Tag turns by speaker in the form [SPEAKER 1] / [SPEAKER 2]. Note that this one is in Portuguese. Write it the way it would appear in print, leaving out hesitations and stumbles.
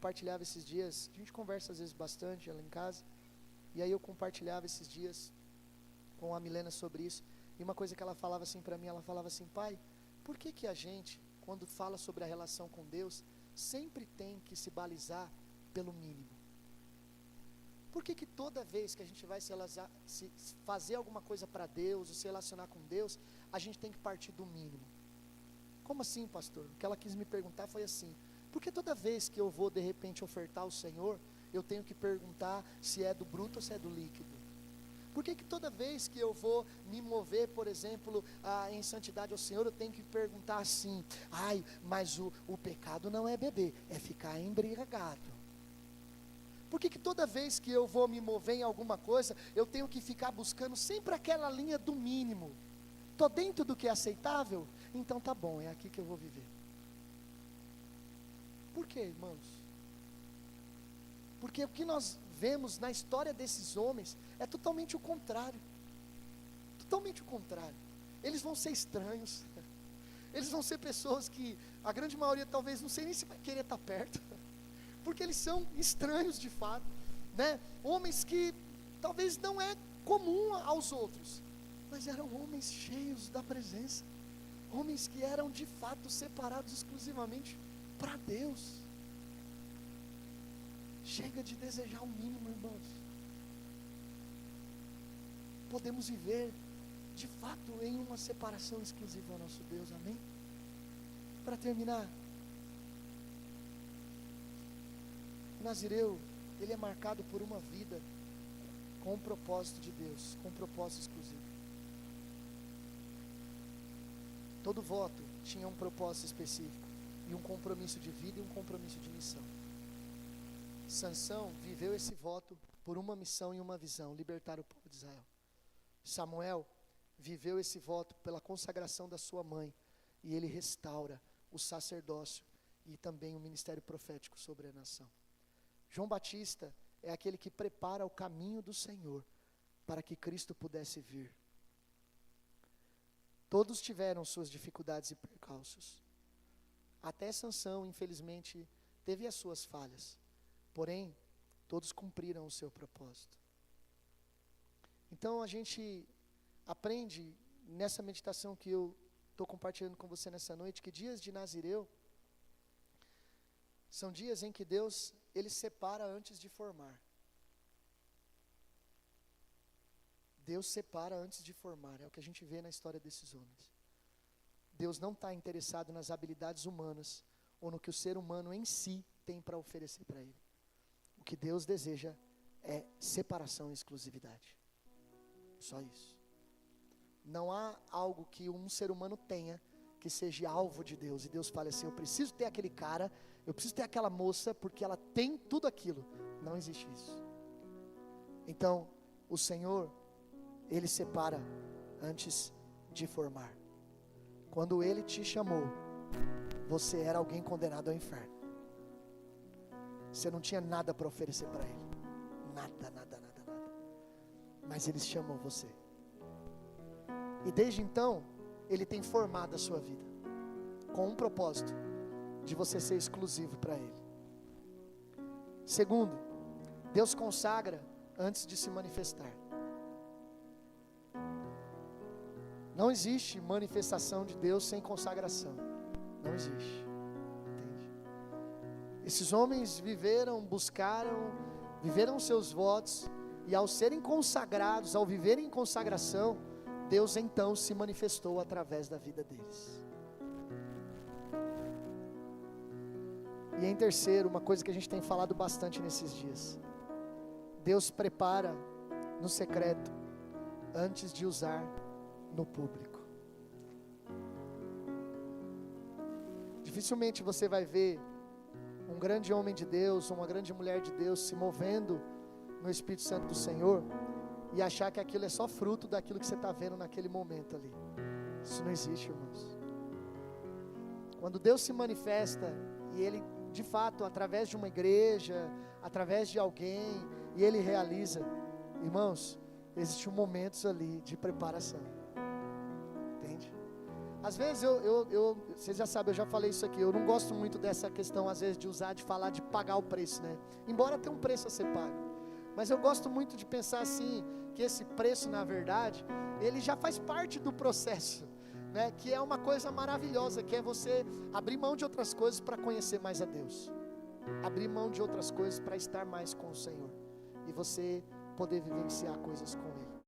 [SPEAKER 1] compartilhava esses dias, a gente conversa às vezes bastante lá em casa, e aí eu compartilhava esses dias com a Milena sobre isso, e uma coisa que ela falava assim para mim, ela falava assim: pai, por que que a gente, quando fala sobre a relação com Deus, sempre tem que se balizar pelo mínimo? Por que que toda vez que a gente vai se fazer alguma coisa para Deus, ou se relacionar com Deus, a gente tem que partir do mínimo? Como assim, pastor? O que ela quis me perguntar foi assim: porque toda vez que eu vou de repente ofertar ao Senhor, eu tenho que perguntar se é do bruto ou se é do líquido? Por que que toda vez que eu vou me mover, por exemplo, em santidade ao Senhor, eu tenho que perguntar assim: ai, mas o pecado não é beber, é ficar embriagado? Por que que toda vez que eu vou me mover em alguma coisa, eu tenho que ficar buscando sempre aquela linha do mínimo? Estou dentro do que é aceitável? Então tá bom, é aqui que eu vou viver. Por quê, irmãos? Porque o que nós vemos na história desses homens é totalmente o contrário. Totalmente o contrário. Eles vão ser estranhos. Eles vão ser pessoas que a grande maioria talvez não sei nem se vai querer estar perto, porque eles são estranhos de fato, né? Homens que talvez não é comum aos outros, mas eram homens cheios da presença, homens que eram de fato separados exclusivamente para Deus. Chega de desejar o mínimo, irmãos. Podemos viver de fato em uma separação exclusiva ao nosso Deus, amém? Para terminar, o Nazireu, ele é marcado por uma vida com um propósito de Deus, com um propósito exclusivo. Todo voto tinha um propósito específico, e um compromisso de vida e um compromisso de missão. Sansão viveu esse voto por uma missão e uma visão: libertar o povo de Israel. Samuel viveu esse voto pela consagração da sua mãe, e ele restaura o sacerdócio e também o ministério profético sobre a nação. João Batista é aquele que prepara o caminho do Senhor para que Cristo pudesse vir. Todos tiveram suas dificuldades e percalços. Até Sansão, infelizmente, teve as suas falhas. Porém, todos cumpriram o seu propósito. Então a gente aprende nessa meditação que eu estou compartilhando com você nessa noite, que dias de Nazireu são dias em que Deus, ele separa antes de formar. Deus separa antes de formar, é o que a gente vê na história desses homens. Deus não está interessado nas habilidades humanas, ou no que o ser humano em si tem para oferecer para ele. O que Deus deseja é separação e exclusividade. Só isso. Não há algo que um ser humano tenha que seja alvo de Deus, e Deus fala assim: eu preciso ter aquele cara, eu preciso ter aquela moça, porque ela tem tudo aquilo. Não existe isso. Então, o Senhor, ele separa antes de formar. Quando ele te chamou, você era alguém condenado ao inferno. Você não tinha nada para oferecer para ele. Nada. Mas ele chamou você. E desde então, ele tem formado a sua vida com um propósito de você ser exclusivo para ele. Segundo, Deus consagra antes de se manifestar. Não existe manifestação de Deus sem consagração. Não existe. Entende? Esses homens viveram seus votos, e ao serem consagrados, ao viverem em consagração, Deus então se manifestou através da vida deles. E em terceiro, uma coisa que a gente tem falado bastante nesses dias: Deus prepara no secreto antes de usar no público. Dificilmente você vai ver um grande homem de Deus, uma grande mulher de Deus se movendo no Espírito Santo do Senhor e achar que aquilo é só fruto daquilo que você está vendo naquele momento ali. Isso não existe, irmãos. Quando Deus se manifesta, e Ele de fato, através de uma igreja, através de alguém, e Ele realiza, irmãos, existem momentos ali de preparação. Entende? Às vezes vocês já sabem, eu já falei isso aqui, eu não gosto muito dessa questão, às vezes, de usar, de falar, de pagar o preço, né? Embora tenha um preço a ser pago. Mas eu gosto muito de pensar assim, que esse preço, na verdade, ele já faz parte do processo, né? Que é uma coisa maravilhosa, que é você abrir mão de outras coisas para conhecer mais a Deus. Abrir mão de outras coisas para estar mais com o Senhor. E você poder vivenciar coisas com